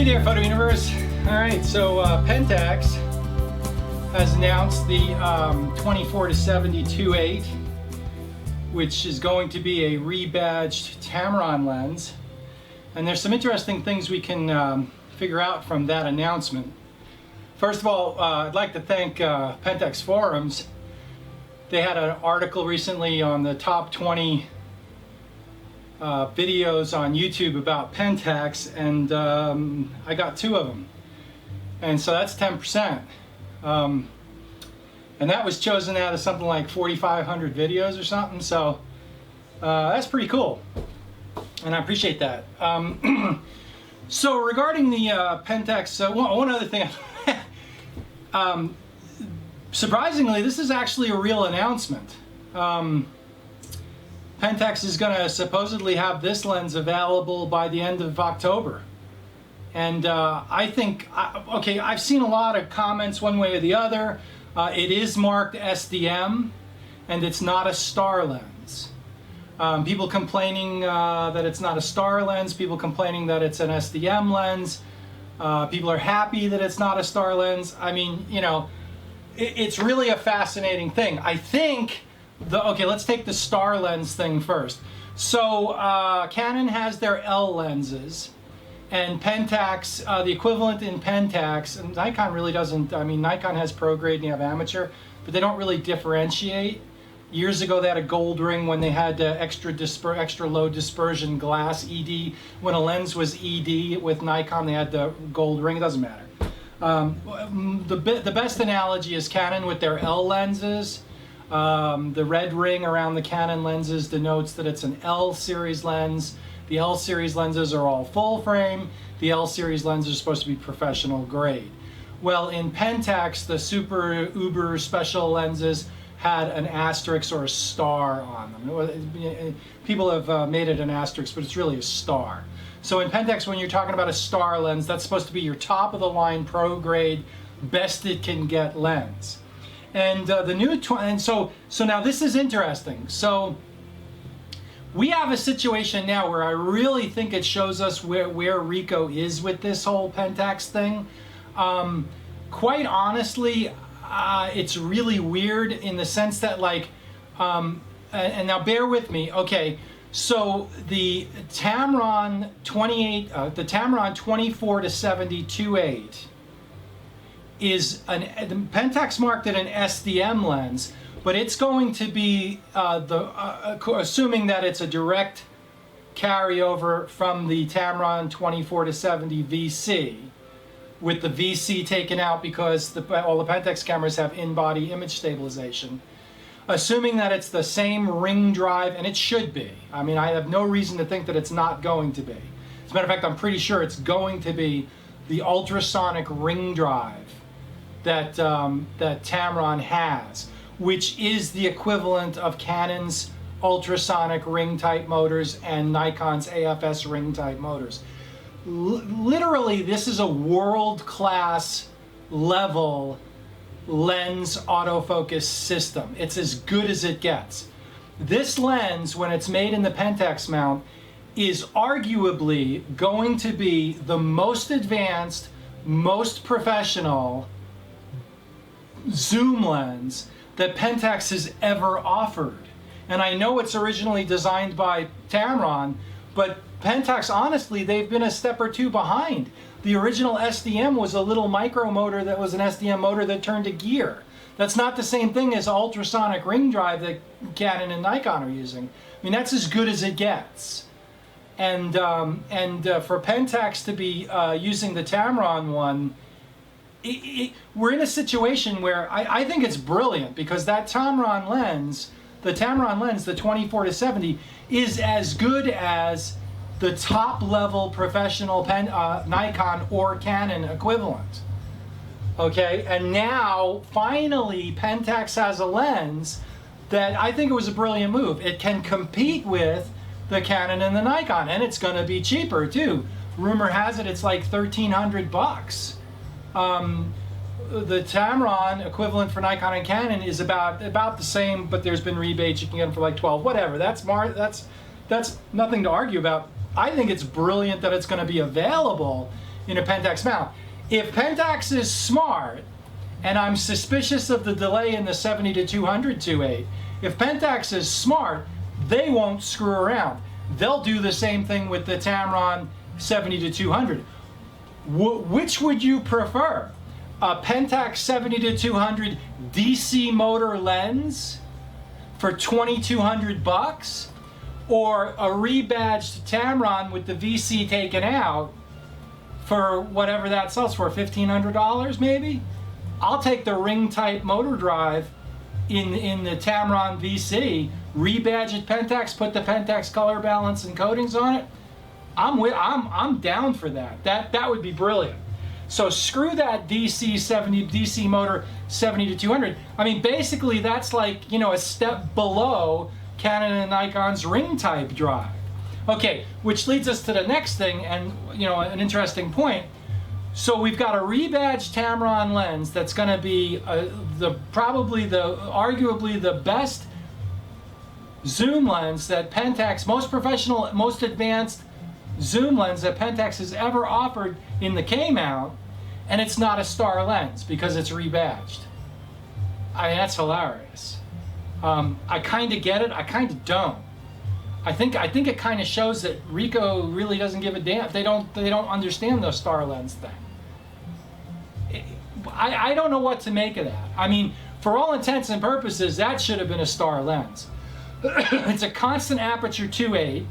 Hey there, Photo Universe. All right, so Pentax has announced the 24-70 which is going to be a rebadged Tamron lens. And there's some interesting things we can figure out from that announcement. First of all, I'd like to thank Pentax Forums. They had an article recently on the top 20 videos on YouTube about Pentax, and I got 2 of them, and so that's 10%, and that was chosen out of something like 4,500 videos or something, so that's pretty cool, and I appreciate that. So regarding the Pentax, one other thing, surprisingly, this is actually a real announcement. Pentax is going to supposedly have this lens available by the end of October. And I think, okay, I've seen a lot of comments one way or the other. It is marked SDM, and it's not a star lens. People complaining that it's not a star lens, people complaining that it's an SDM lens. People are happy that it's not a star lens. I mean, you know, it's really a fascinating thing. I think, okay, let's take the star lens thing first. So Canon has their L lenses, and Pentax, the equivalent in Pentax, and Nikon really doesn't, I mean, Nikon has pro grade and you have amateur, but they don't really differentiate. Years ago they had a gold ring when they had extra low dispersion glass ED. When a lens was ED with Nikon, they had the gold ring. It doesn't matter. The best analogy is Canon with their L lenses. The red ring around the Canon lenses denotes that it's an L series lens. The L series lenses are all full frame. The L series lenses are supposed to be professional grade. Well, in Pentax, the super uber special lenses had an asterisk or a star on them. People have made it an asterisk, but it's really a star. So in Pentax, when you're talking about a star lens, that's supposed to be your top of the line pro grade, best it can get lens. And the new so now this is interesting. So we have a situation now where I really think it shows us where Rico is with this whole Pentax thing. Quite honestly, it's really weird in the sense that, like, and now bear with me. Okay, so the Tamron 24-70 is the Pentax marked it an SDM lens, but it's going to be assuming that it's a direct carryover from the Tamron 24-70 VC, with the VC taken out because all the Pentax cameras have in-body image stabilization. Assuming that it's the same ring drive, and it should be. I mean, I have no reason to think that it's not going to be. As a matter of fact, I'm pretty sure it's going to be the ultrasonic ring drive that Tamron has, which is the equivalent of Canon's ultrasonic ring type motors and Nikon's AFS ring type motors. Literally, this is a world-class level lens autofocus system. It's as good as it gets. This lens, when it's made in the Pentax mount, is arguably going to be the most advanced, most professional zoom lens that Pentax has ever offered. And I know it's originally designed by Tamron, but Pentax, honestly, they've been a step or two behind. The original SDM was a little micro motor that was an SDM motor that turned to gear. That's not the same thing as ultrasonic ring drive that Canon and Nikon are using. I mean, that's as good as it gets. And for Pentax to be using the Tamron one, we're in a situation where I think it's brilliant, because that Tamron lens, the 24-70, is as good as the top level professional Nikon or Canon equivalent. Okay, and now finally Pentax has a lens that I think it was a brilliant move. It can compete with the Canon and the Nikon, and it's going to be cheaper too. Rumor has it it's like $1,300. The Tamron equivalent for Nikon and Canon is about the same, but there's been rebates. You can get them for like 12, whatever. That's nothing to argue about. I think it's brilliant that it's going to be available, in a Pentax mount. If Pentax is smart, and I'm suspicious of the delay in the 70-200 2.8, if Pentax is smart, they won't screw around. They'll do the same thing with the Tamron 70-200. Which would you prefer? A Pentax 70-200 DC motor lens for $2,200, or a rebadged Tamron with the VC taken out for whatever that sells for, $1,500 maybe? I'll take the ring type motor drive in the Tamron VC, rebadge it Pentax, put the Pentax color balance and coatings on it. I'm down for that. That would be brilliant. So screw that DC motor 70-200. I mean, basically that's like, you know, a step below Canon and Nikon's ring type drive. Okay, which leads us to the next thing, and you know, an interesting point. So we've got a rebadged Tamron lens that's going to be arguably the best zoom lens that Pentax, most professional, most advanced zoom lens that Pentax has ever offered in the K-mount, and it's not a star lens because it's rebadged. I mean, that's hilarious. I kind of get it, I kind of don't. I think it kind of shows that Ricoh really doesn't give a damn. They don't understand the star lens thing. I don't know what to make of that. I mean, for all intents and purposes, that should have been a star lens. It's a constant aperture 2.8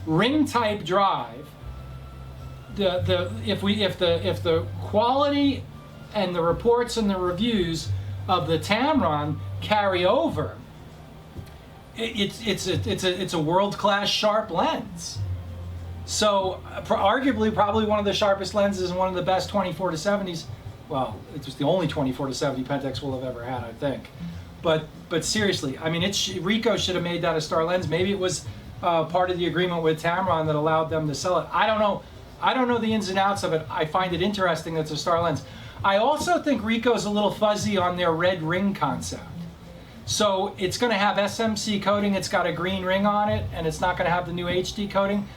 ring type drive. If the quality and the reports and the reviews of the Tamron carry over, it's a world-class sharp lens. So arguably probably one of the sharpest lenses and one of the best 24-70s. Well, it was the only 24-70 Pentax will have ever had, I think. But seriously, I mean, Ricoh should have made that a star lens. Maybe it was part of the agreement with Tamron that allowed them to sell it. I don't know. I don't know the ins and outs of it. I find it interesting that it's a star lens. I also think Ricoh's a little fuzzy on their red ring concept. So it's going to have SMC coating, it's got a green ring on it, and it's not going to have the new HD coating.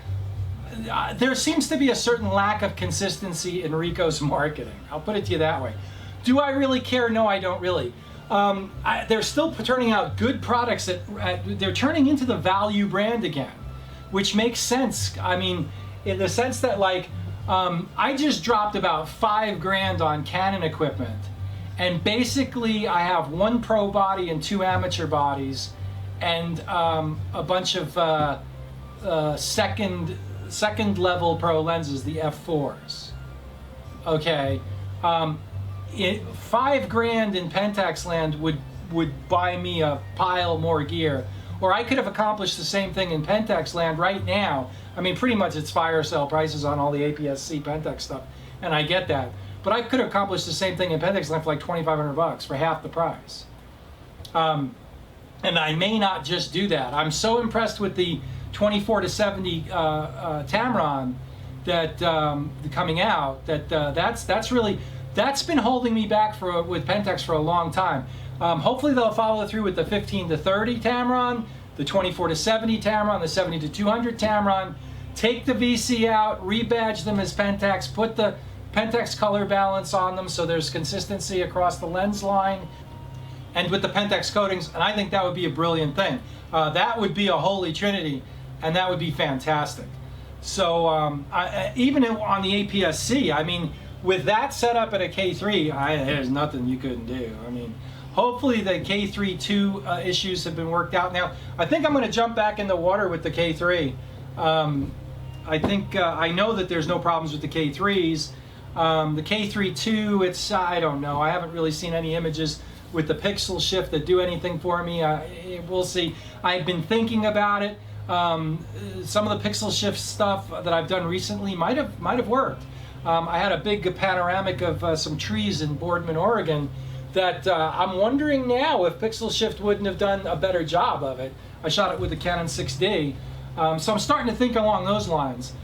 There seems to be a certain lack of consistency in Ricoh's marketing. I'll put it to you that way. Do I really care? No, I don't really. They're still turning out good products. They're turning into the value brand again, which makes sense. I mean, in the sense that, like, I just dropped about $5,000 on Canon equipment. And basically, I have one pro body and two amateur bodies, and a bunch of second level pro lenses, the f4s. Okay, $5,000 in Pentax land would buy me a pile more gear, or I could have accomplished the same thing in Pentax land right now. I mean, pretty much it's fire sale prices on all the APS-C Pentax stuff, and I get that. But I could have accomplished the same thing in Pentax land for like $2,500 for half the price. And I may not just do that. I'm so impressed with the 24-70 Tamron that coming out that that's been holding me back with Pentax for a long time. Hopefully they'll follow through with the 15-30 Tamron, the 24-70 Tamron, the 70-200 Tamron. Take the VC out, rebadge them as Pentax, put the Pentax color balance on them so there's consistency across the lens line, and with the Pentax coatings, and I think that would be a brilliant thing. That would be a holy trinity, and that would be fantastic. So even on the APS-C, I mean, with that setup at a K3, there's nothing you couldn't do. I mean, hopefully the K3-2 issues have been worked out now. I think I'm going to jump back in the water with the K3. I think I know that there's no problems with the K3s. The K3-2, I don't know. I haven't really seen any images with the pixel shift that do anything for me. We'll see. I've been thinking about it. Some of the pixel shift stuff that I've done recently might have worked. I had a big panoramic of some trees in Boardman, Oregon, that I'm wondering now if pixel shift wouldn't have done a better job of it. I shot it with the Canon 6D. So I'm starting to think along those lines.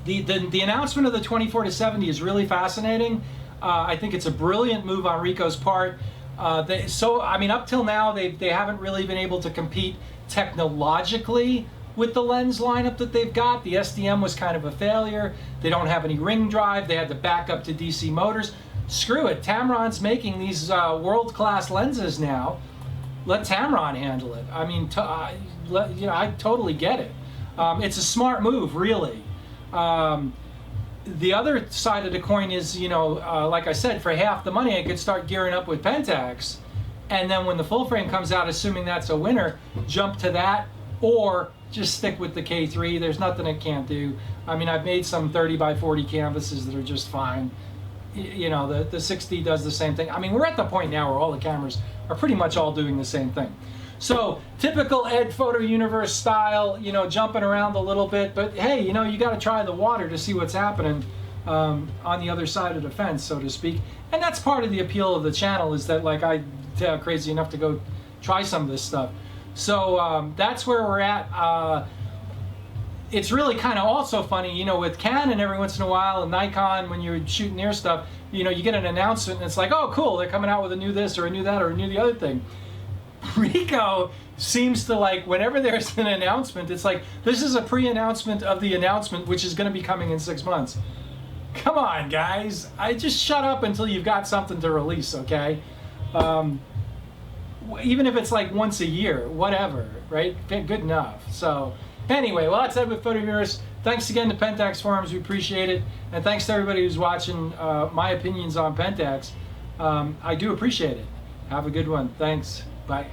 The announcement of the 24-70 is really fascinating. I think it's a brilliant move on Ricoh's part. I mean, up till now, they haven't really been able to compete technologically with the lens lineup that they've got. The SDM was kind of a failure. They don't have any ring drive. They had to back up to DC motors. Screw it. Tamron's making these world-class lenses now. Let Tamron handle it. I mean, I totally get it. It's a smart move, really. The other side of the coin is, like I said, for half the money, I could start gearing up with Pentax. And then when the full frame comes out, assuming that's a winner, jump to that, or just stick with the K3. There's nothing it can't do. I mean, I've made some 30 by 40 canvases that are just fine. The 6D does the same thing. I mean, we're at the point now where all the cameras are pretty much all doing the same thing. So typical Ed Photo Universe style, jumping around a little bit, but hey, you got to try the water to see what's happening on the other side of the fence, so to speak. And that's part of the appeal of the channel, is that like I'm crazy enough to go try some of this stuff. So that's where we're at. It's really kind of also funny, with Canon every once in a while, and Nikon, when you're shooting their stuff, you get an announcement and it's like, oh cool, they're coming out with a new this or a new that or a new the other thing. Ricoh seems to, like, whenever there's an announcement, it's like, this is a pre-announcement of the announcement, which is going to be coming in 6 months. Come on, guys. Just shut up until you've got something to release, okay? Even if it's like once a year, whatever, right? Good enough. So anyway, well, that's it with Photo Universe. Thanks again to Pentax Forums. We appreciate it. And thanks to everybody who's watching my opinions on Pentax. I do appreciate it. Have a good one. Thanks. Bye.